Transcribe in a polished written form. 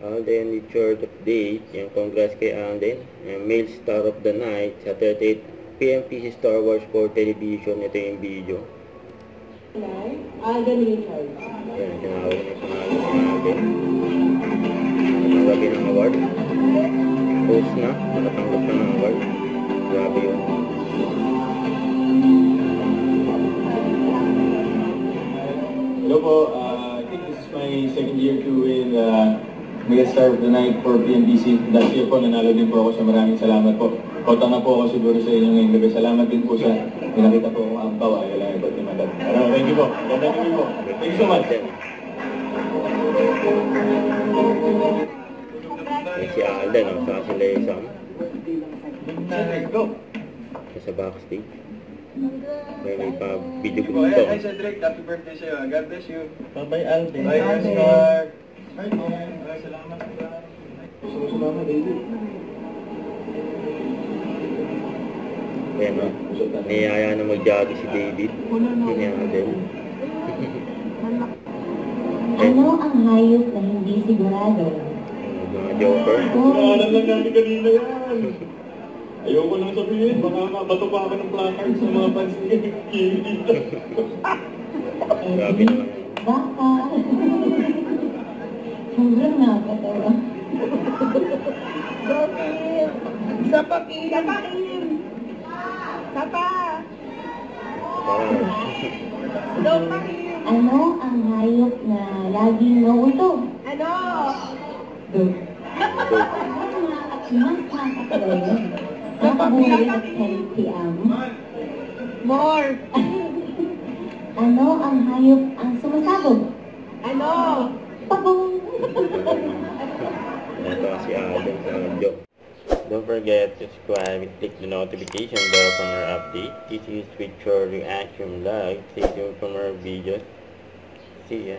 Alden Richard of Date, yung congrats kay Alden. Male Star of the Night sa 38 PMPC Star Wars for Television. Ito yung video. Alden Richard. Ayan, tinawag na pangalan si Alden. Nakatanggapin ng award. Post na, nakatanggap na ng award. Grabe yun. Hello po, I think this is my second year to win Mega Star of the Night for PMBC. Last year po, nanalo din po ako sa maraming salamat po. Kota na po ako siguro sa inyo ngayong gabi. Salamat din po sa pinakita po ang tawa. Wala yung ba't yung madad. Thank you po. Ganda kami po. Thank you so much. Si Alden, saka sila isang Go! sa backstage. May pa-video Go group ahead. to. Hi, Cedric. Happy birthday sa'yo. God bless you. Bye-bye, Alden. Bye, Oscar. Hi, Glenn. Salamat. Salamat, David. Ayan o. Niyaya na mag-jogging si David. Yun yung Alden. Ano ang hayop na hindi sigurado? Mga joker. Naalan lang namin kanina yan. Ayoko lang sabihin. Baka mabato pa ako ng placard sa mga fans ni Kimi dito. Grabe naman. Baka. Sobrang nakakatawa. Bakit? Sa pakin! Sa pakin! Sapa! Parang Sa pakin! Ano ang hayop na laging nauuto? Ano? Dog. Mas nakakatawa yun. Nakabuhay at healthy More! Ano ang hayop ang sumasabog? Ano? Pabong! ito si Alden sa joke. Don't forget to subscribe and click the notification bell for more updates. This is with your reaction live. Stay tuned for more videos. See ya.